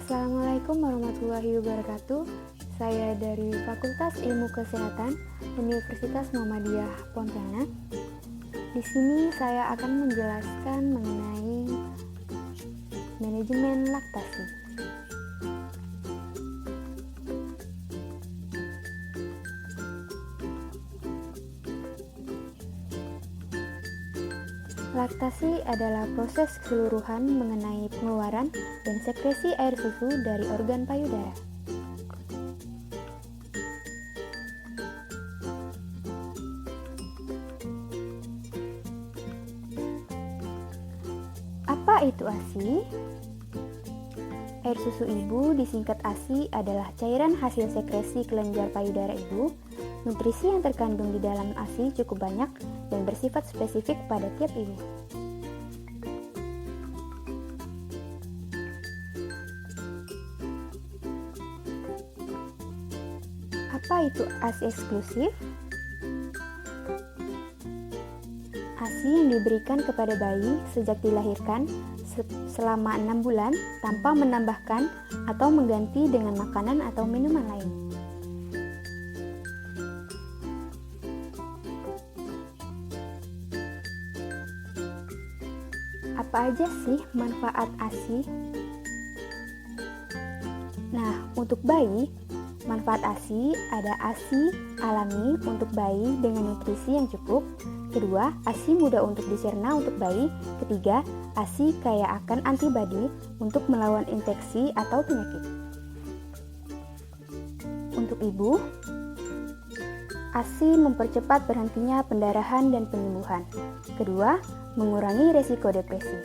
Assalamualaikum warahmatullahi wabarakatuh. Saya dari Fakultas Ilmu Kesehatan Universitas Muhammadiyah Pontianak. Di sini saya akan menjelaskan mengenai manajemen laktasi. Laktasi adalah proses keseluruhan mengenai pengeluaran dan sekresi air susu dari organ payudara. Apa itu ASI? Air susu ibu disingkat ASI adalah cairan hasil sekresi kelenjar payudara ibu. Nutrisi yang terkandung di dalam ASI cukup banyak dan bersifat spesifik pada tiap ibu. Apa itu ASI eksklusif? ASI yang diberikan kepada bayi sejak dilahirkan selama 6 bulan tanpa menambahkan atau mengganti dengan makanan atau minuman lain. Apa aja sih manfaat ASI? Nah, untuk bayi, manfaat ASI ada ASI alami untuk bayi dengan nutrisi yang cukup. Kedua, ASI mudah untuk dicerna untuk bayi. Ketiga, ASI kaya akan antibodi untuk melawan infeksi atau penyakit. Untuk ibu, ASI mempercepat berhentinya pendarahan dan penyembuhan. Kedua, mengurangi resiko depresi.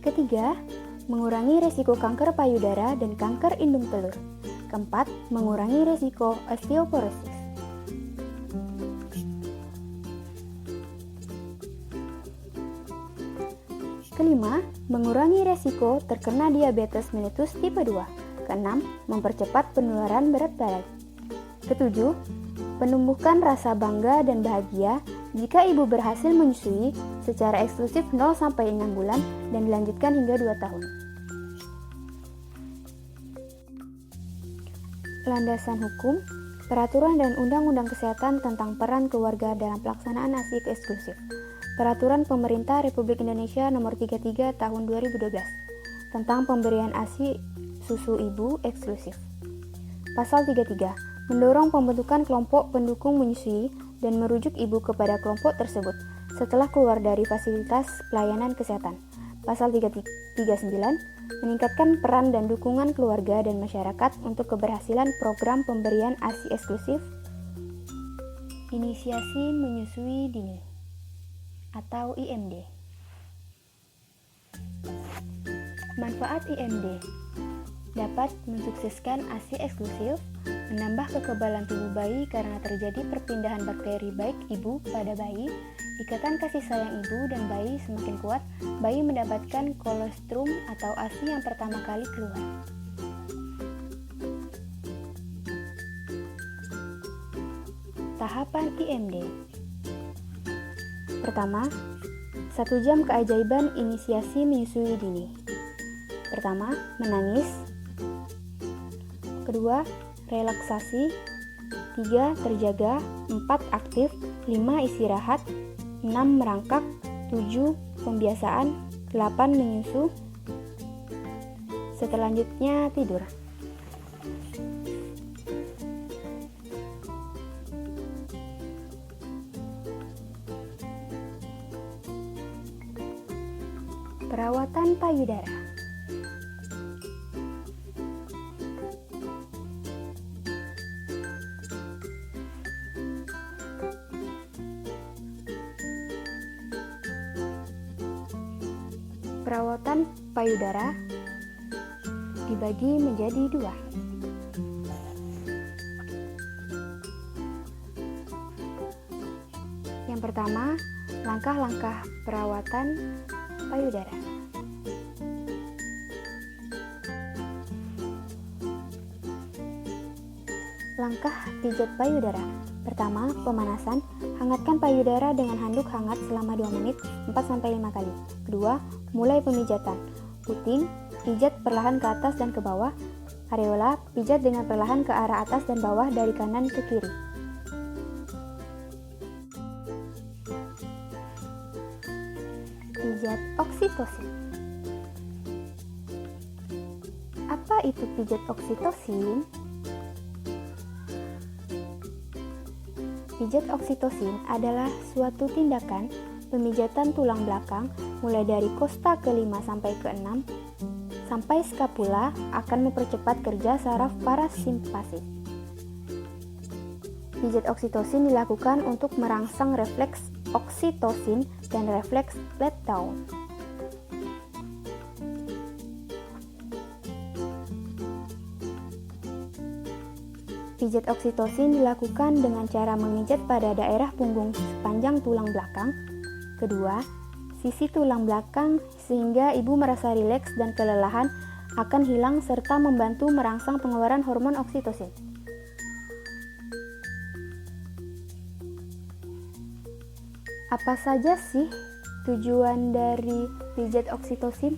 Ketiga, mengurangi resiko kanker payudara dan kanker indung telur. Keempat, mengurangi resiko osteoporosis. Kelima, mengurangi resiko terkena diabetes mellitus tipe 2. Keenam, mempercepat penularan berat badan. Ketujuh, menumbuhkan rasa bangga dan bahagia jika ibu berhasil menyusui secara eksklusif 0-6 bulan dan dilanjutkan hingga 2 tahun. Landasan hukum, peraturan dan undang-undang kesehatan tentang peran keluarga dalam pelaksanaan ASI eksklusif. Peraturan Pemerintah Republik Indonesia Nomor 33 Tahun 2012 tentang pemberian ASI susu ibu eksklusif. Pasal 33 mendorong pembentukan kelompok pendukung menyusui dan merujuk ibu kepada kelompok tersebut setelah keluar dari fasilitas pelayanan kesehatan. Pasal 39 meningkatkan peran dan dukungan keluarga dan masyarakat untuk keberhasilan program pemberian ASI eksklusif. Inisiasi menyusui dini atau IMD. Manfaat IMD dapat mensukseskan ASI eksklusif, menambah kekebalan tubuh bayi karena terjadi perpindahan bakteri baik ibu pada bayi, ikatan kasih sayang ibu dan bayi semakin kuat, bayi mendapatkan kolostrum atau ASI yang pertama kali keluar. Tahapan IMD. Pertama, 1 jam keajaiban inisiasi menyusui dini. Pertama, menangis. Kedua, relaksasi. 3, terjaga. 4, aktif. 5, istirahat. 6, merangkak. 7, pembiasaan. 8, menyusu. Selanjutnya, tidur. Perawatan payudara. Perawatan payudara dibagi menjadi 2. Yang pertama, langkah-langkah perawatan payudara. Langkah pijat payudara. Pertama, pemanasan. Hangatkan payudara dengan handuk hangat selama 2 menit, 4-5 kali. Kedua, mulai pemijatan. Puting, pijat perlahan ke atas dan ke bawah. Areola, pijat dengan perlahan ke arah atas dan bawah dari kanan ke kiri. Pijat oksitosin. Apa itu pijat oksitosin? Pijat oksitosin adalah suatu tindakan pemijatan tulang belakang mulai dari kosta ke-5 sampai ke-6 sampai skapula akan mempercepat kerja saraf parasimpatis. Pijat oksitosin dilakukan untuk merangsang refleks oksitosin dan refleks let down. Pijat oksitosin dilakukan dengan cara memijat pada daerah punggung sepanjang tulang belakang. Kedua, sisi tulang belakang sehingga ibu merasa rileks dan kelelahan akan hilang serta membantu merangsang pengeluaran hormon oksitosin. Apa saja sih tujuan dari pijat oksitosin?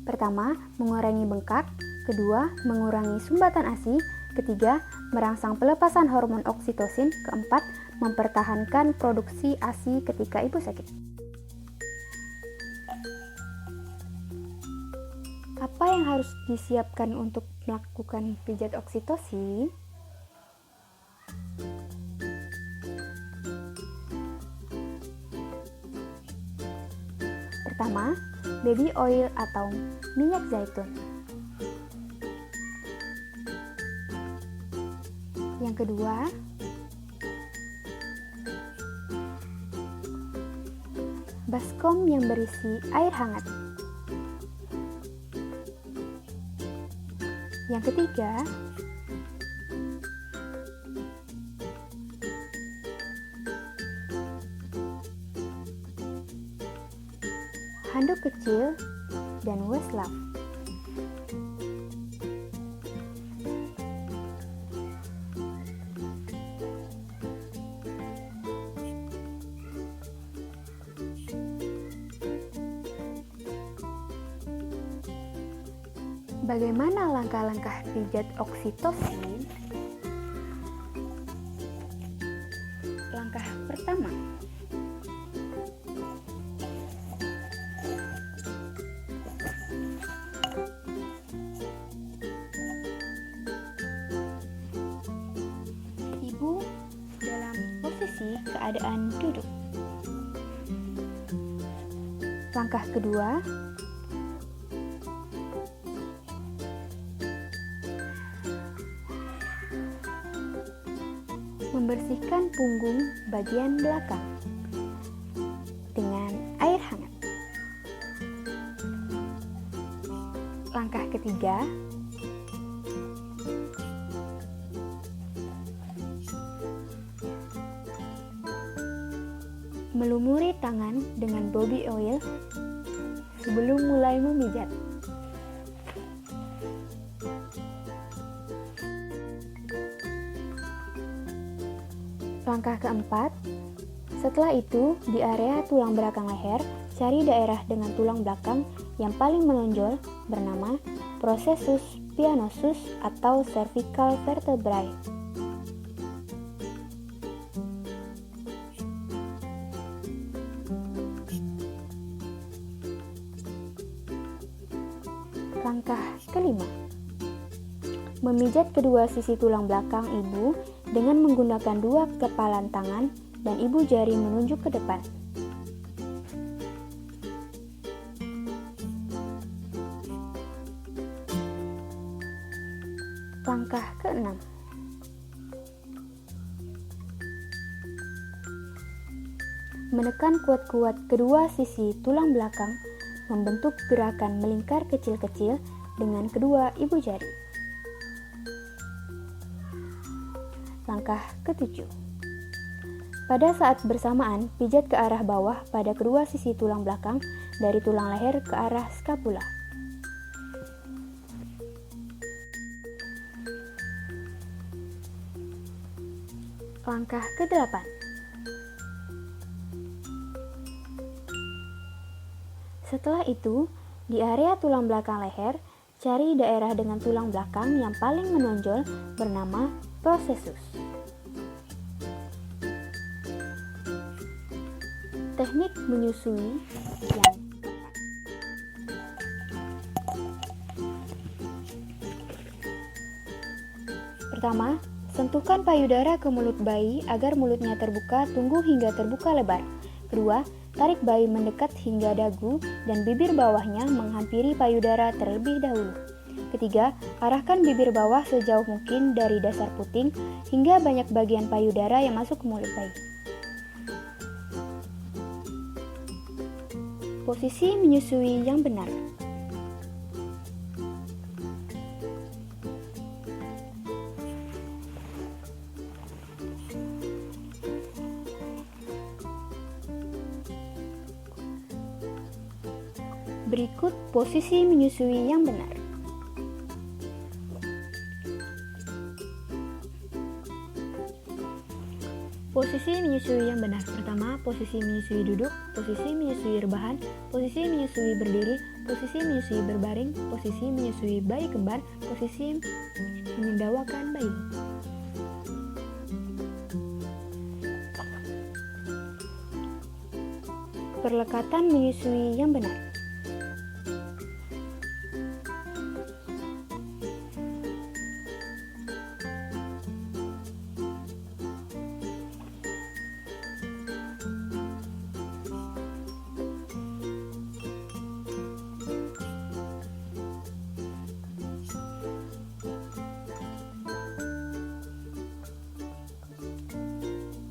Pertama, mengurangi bengkak. Kedua, mengurangi sumbatan ASI. Ketiga, merangsang pelepasan hormon oksitosin. Keempat, mempertahankan produksi ASI ketika ibu sakit. Apa yang harus disiapkan untuk melakukan pijat oksitosin? Pertama, baby oil atau minyak zaitun. Yang kedua, baskom yang berisi air hangat. Yang ketiga, handuk kecil dan Westlaw. Bagaimana langkah-langkah pijat oksitosin? Langkah pertama, ibu dalam posisi keadaan duduk. Langkah kedua, membersihkan punggung bagian belakang dengan air hangat. Langkah ketiga, melumuri tangan dengan body oil sebelum mulai memijat. Langkah keempat, setelah itu di area tulang belakang leher, cari daerah dengan tulang belakang yang paling menonjol bernama processus spinuosus atau cervical vertebrae. Langkah kelima, memijat kedua sisi tulang belakang ibu dengan menggunakan 2 kepalan tangan dan ibu jari menunjuk ke depan. Langkah keenam, menekan kuat-kuat kedua sisi tulang belakang, membentuk gerakan melingkar kecil-kecil dengan kedua ibu jari. Langkah ketujuh, pada saat bersamaan pijat ke arah bawah pada kedua sisi tulang belakang dari tulang leher ke arah skapula. Langkah ke-8. Setelah itu, di area tulang belakang leher, cari daerah dengan tulang belakang yang paling menonjol bernama processus. Teknik menyusui yang pertama, sentuhkan payudara ke mulut bayi agar mulutnya terbuka, tunggu hingga terbuka lebar. Kedua, tarik bayi mendekat hingga dagu dan bibir bawahnya menghampiri payudara terlebih dahulu. Ketiga, arahkan bibir bawah sejauh mungkin dari dasar puting hingga banyak bagian payudara yang masuk ke mulut bayi. Posisi menyusui yang benar. Berikut posisi menyusui yang benar. Posisi menyusui yang benar. Pertama, posisi menyusui duduk, posisi menyusui rebahan, posisi menyusui berdiri, posisi menyusui berbaring, posisi menyusui bayi kembar, posisi menyendawakan bayi. Perlekatan menyusui yang benar.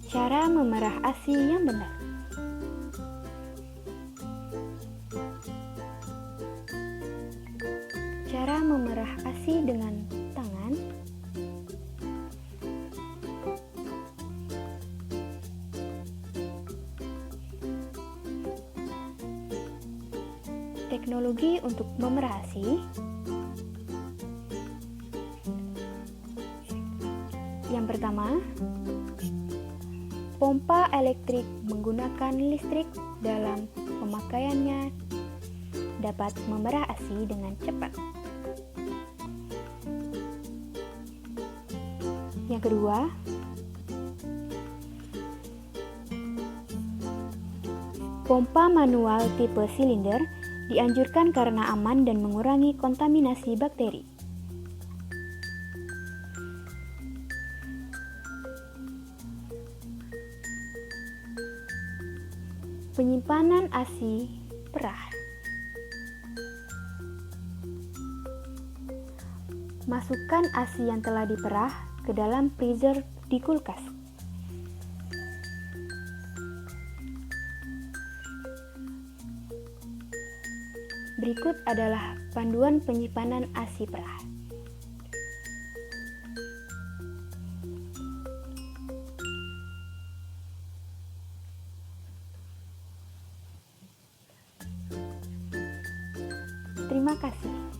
Cara memerah ASI yang benar. Cara memerah ASI dengan tangan. Teknologi untuk memerah ASI. Yang pertama, pompa elektrik menggunakan listrik dalam pemakaiannya dapat memerah ASI dengan cepat. Yang kedua, pompa manual tipe silinder dianjurkan karena aman dan mengurangi kontaminasi bakteri. Penyimpanan ASI perah. Masukkan ASI yang telah diperah ke dalam freezer di kulkas. Berikut adalah panduan penyimpanan ASI perah. Terima kasih.